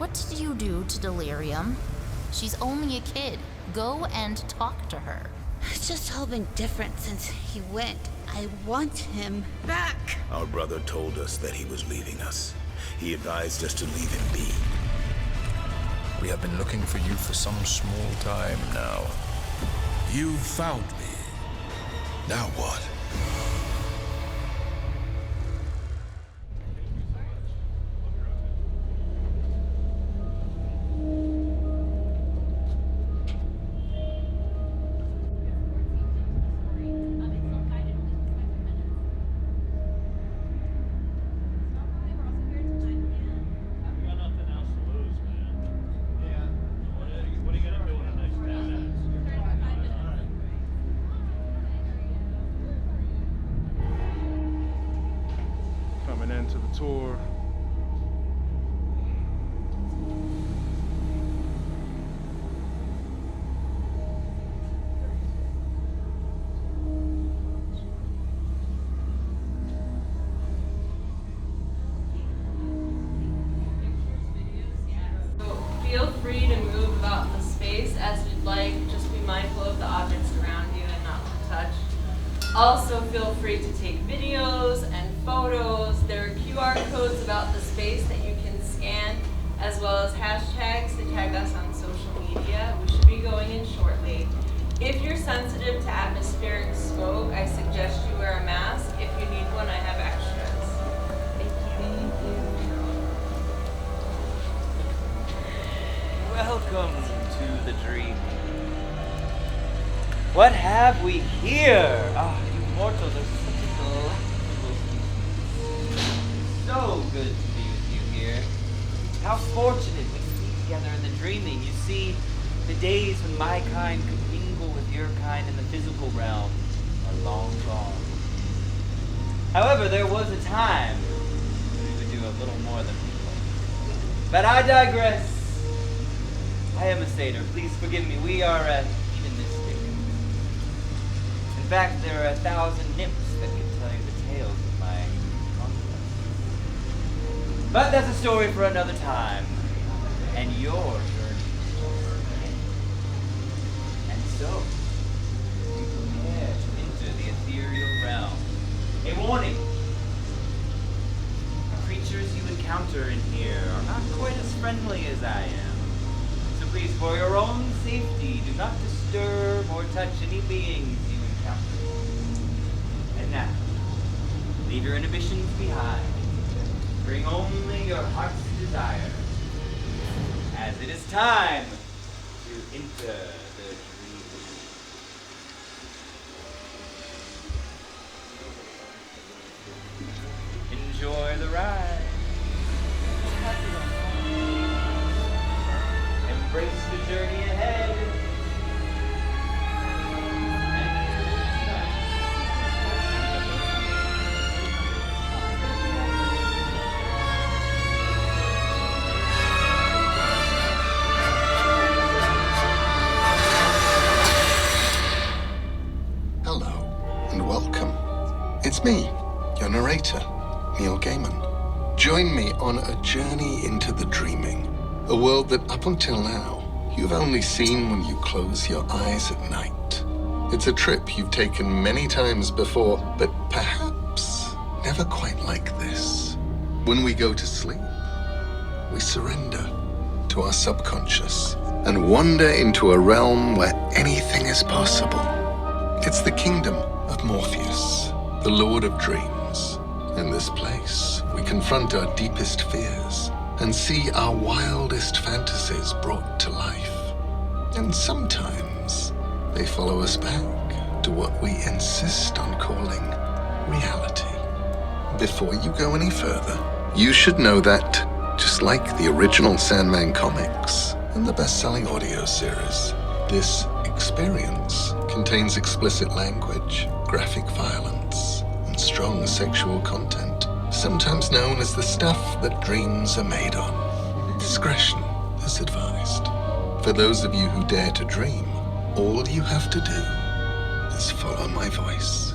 What did you do to Delirium? She's only a kid. Go and talk to her. It's just all been different since he went. I want him back. Our brother told us that he was leaving us. He advised us to leave him be. We have been looking for you for some small time now. You found me. Now what? Coming into the tour. Feel free to move about the space as you'd like. Just be mindful of the objects around you and not to touch. Also, feel free to take videos and photos. There are QR codes about the space that you can scan, as well as hashtags to tag us on social media. We should be going in shortly. If you're sensitive to atmospheric smoke, I suggest you wear a mask. If you need one, I have extras. Thank you. Welcome to the dream. What have we here? Ah, immortals are such a delectable species. So good to be with you here. How fortunate we can be together in the dreaming. You see, the days when my kind could mingle with your kind in the physical realm are long gone. However, there was a time when we would do a little more than people. But I digress. I am a satyr. Please forgive me. We are hedonistic. In fact, there are 1,000 nymphs that can tell you the tales of my conquest. But that's a story for another time. And your journey just begins. And so, we prepare to enter the ethereal realm. A warning. The creatures you encounter in here are not quite as friendly as I am. Please, for your own safety, do not disturb or touch any beings you encounter. And now, leave your inhibitions behind. Bring only your heart's desire. As it is time to enter the dream. Enjoy the ride. Embrace the journey ahead. Hello, and welcome. It's me, your narrator, Neil Gaiman. Join me on a journey into the dreaming. A world that up until now, you've only seen when you close your eyes at night. It's a trip you've taken many times before, but perhaps never quite like this. When we go to sleep, we surrender to our subconscious and wander into a realm where anything is possible. It's the kingdom of Morpheus, the Lord of Dreams. In this place, we confront our deepest fears and see our wildest fantasies brought to life. And sometimes they follow us back to what we insist on calling reality. Before you go any further, you should know that, just like the original Sandman comics and the best-selling audio series, this experience contains explicit language, graphic violence, and strong sexual content, sometimes known as the stuff that dreams are made on. Discretion is advised. For those of you who dare to dream, all you have to do is follow my voice.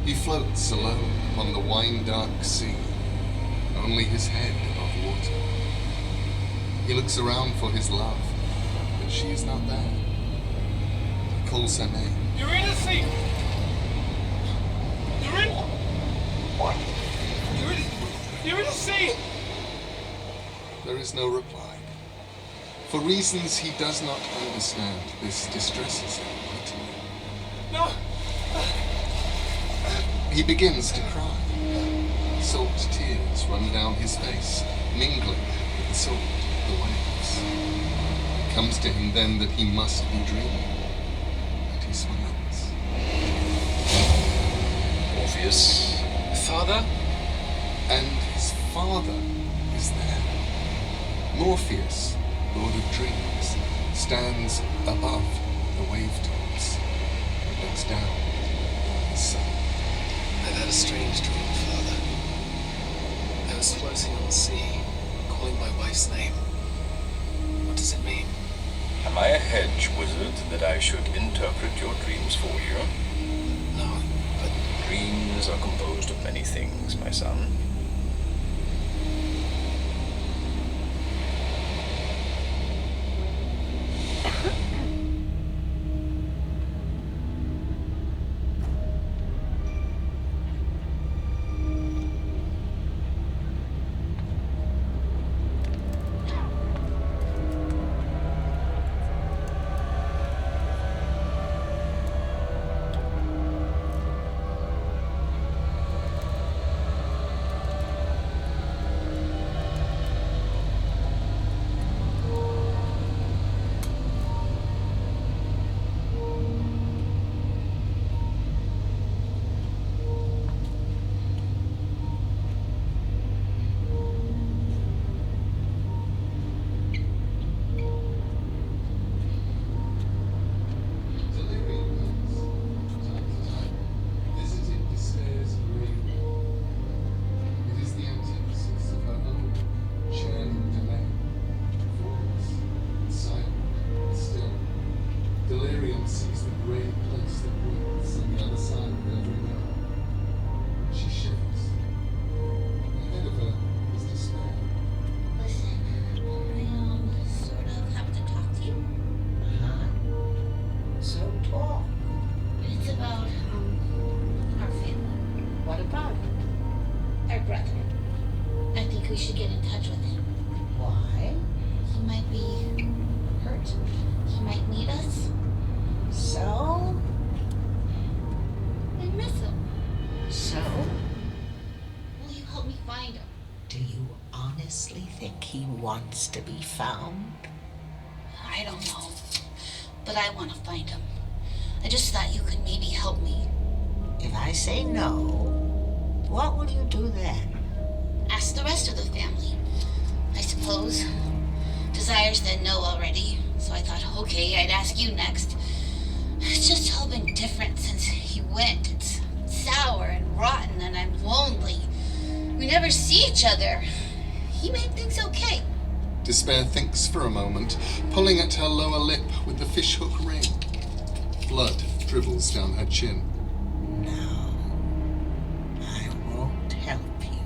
He floats alone upon the wine-dark sea, only his head above water. He looks around for his love, but she is not there. He calls her name. Eurydice! What? Eurydice! There is no reply. For reasons he does not understand, this distresses him mightily. No! He begins to cry. Salt tears run down his face, mingling with the salt of the waves. It comes to him then that he must be dreaming, and he smiles. Orpheus, father? And his father is there. Morpheus, Lord of Dreams, stands above the wave tops and looks down on his son. I've had a strange dream, Father. I was floating on the sea, calling my wife's name. What does it mean? Am I a hedge wizard that I should interpret your dreams for you? No, but Dreams are composed of many things, my son. Wants to be found? I don't know, but I want to find him. I just thought you could maybe help me. If I say no, what will you do then? Ask the rest of the family, I suppose. Desire said no already, so I thought, okay, I'd ask you next. It's just all been different since he went. It's sour and rotten, and I'm lonely. We never see each other. He made things okay. Despair thinks for a moment, pulling at her lower lip with the fishhook ring. Blood dribbles down her chin. No, I won't help you.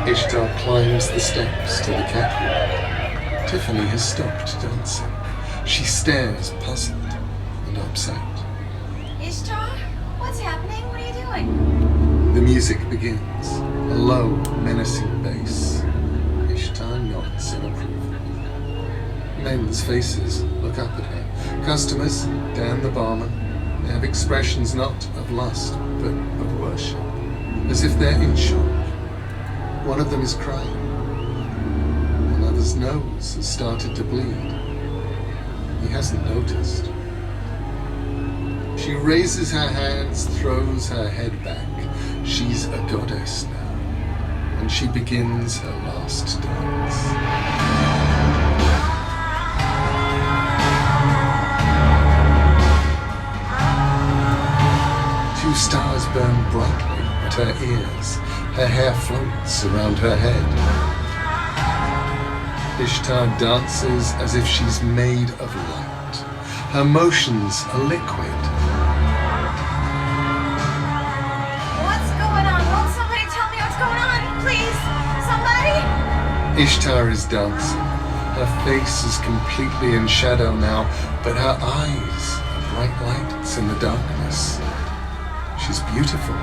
Ishtar climbs the steps to the catwalk. Tiffany has stopped dancing. She stares, puzzled and upset. Ishtar? What's happening? What are you doing? The music begins, a low, menacing bass. Ishtar nods in approval. Men's faces look up at her. Customers, Dan the barman, they have expressions not of lust, but of worship, as if they're in shock. One of them is crying. Another's nose has started to bleed. He hasn't noticed. She raises her hands, throws her head back. She's a goddess now, and she begins her last dance. Two stars burn brightly at her ears. Her hair floats around her head. Ishtar dances as if she's made of light. Her motions are liquid. What's going on? Won't somebody tell me what's going on? Please? Somebody? Ishtar is dancing. Her face is completely in shadow now, but her eyes are bright lights in the darkness. She's beautiful.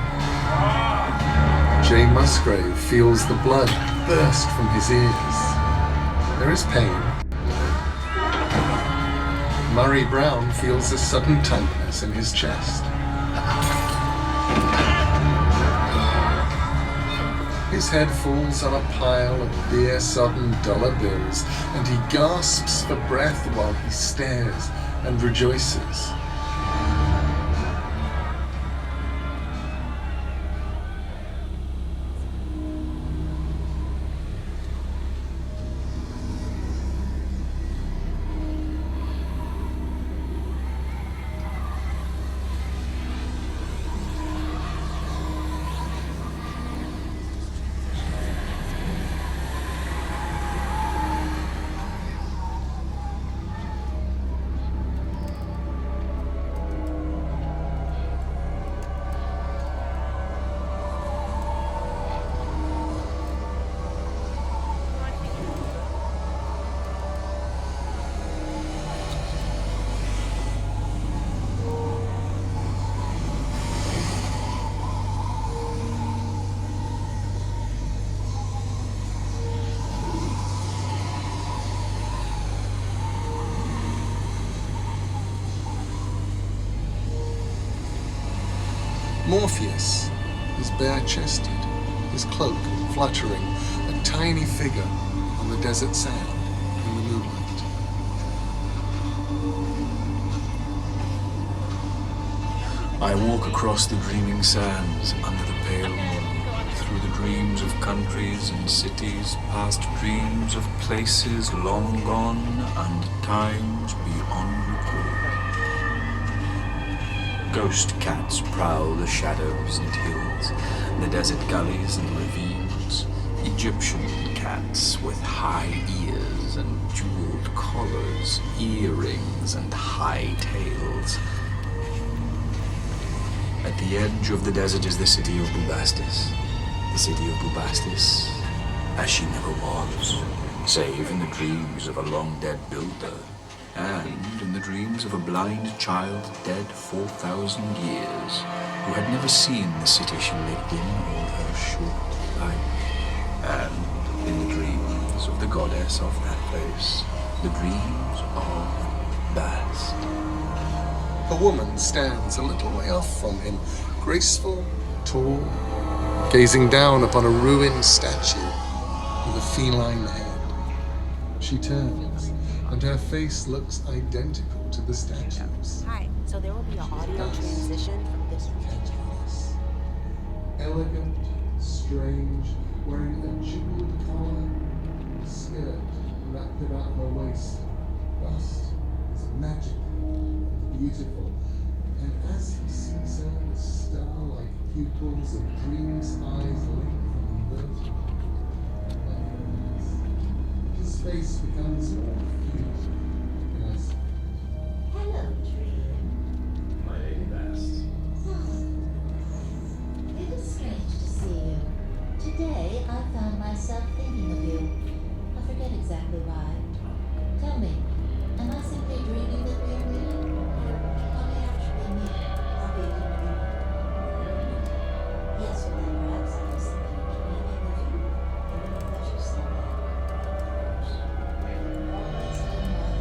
Jay Musgrave feels the blood burst from his ears. There is pain. Murray Brown feels a sudden tightness in his chest. His head falls on a pile of beer-sodden dollar bills, and he gasps for breath while he stares and rejoices. Morpheus is bare-chested, his cloak fluttering, a tiny figure on the desert sand in the moonlight. I walk across the dreaming sands under the pale moon, through the dreams of countries and cities, past dreams of places long gone and times beyond recall. Ghost cats prowl the shadows and hills, the desert gullies and ravines. Egyptian cats with high ears and jeweled collars, earrings and high tails. At the edge of the desert is the city of Bubastis. The city of Bubastis, as she never was, save in the dreams of a long-dead builder, and in the dreams of a blind child dead 4,000 years, who had never seen the city she lived in all her short life. And in the dreams of the goddess of that place, the dreams of Bast. A woman stands a little way off from him, graceful, tall, gazing down upon a ruined statue with a feline head. She turns, and her face looks identical to the statue's. Hi, so there will be an audio transition from this Elegant, strange, wearing a jeweled collar, skirt wrapped about her waist. Bust is magical and beautiful, and as he sees her, the star-like pupils of dreams' eyes lengthen vertically. His face becomes more huge. Yes. Hello, Dream. My Lady Bast. It is strange to see you. Today, I found myself thinking of you. I forget exactly why. Tell me, am I simply dreaming that we are meeting? Or may I actually meet Audible Inc? Yes, well then perhaps I was simply dreaming of you. I don't know what you said. Always been my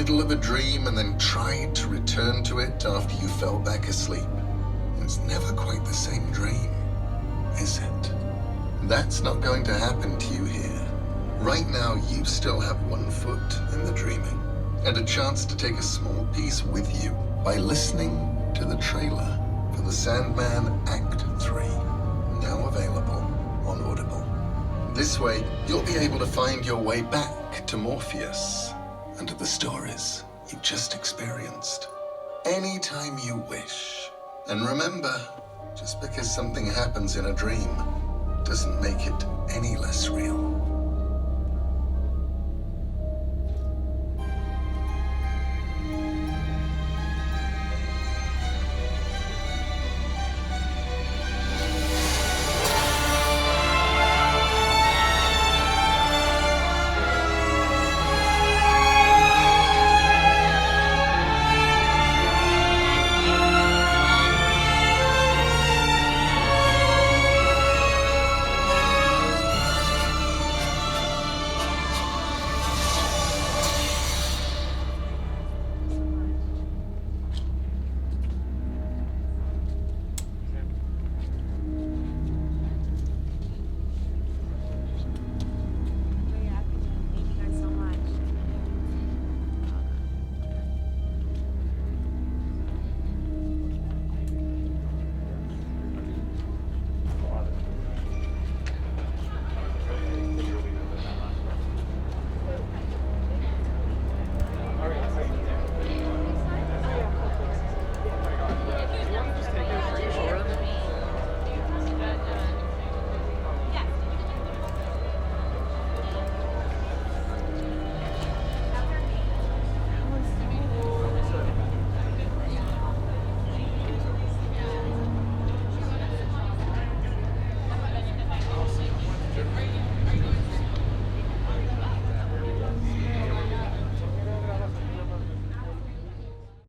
middle of a dream and then tried to return to it after you fell back asleep, it's never quite the same dream, is it? That's not going to happen to you here. Right now, you still have one foot in the dreaming, and a chance to take a small piece with you by listening to the trailer for the Sandman Act 3, now available on Audible. This way, you'll be able to find your way back to Morpheus and to the stories you've just experienced anytime you wish. And remember, just because something happens in a dream doesn't make it any less real.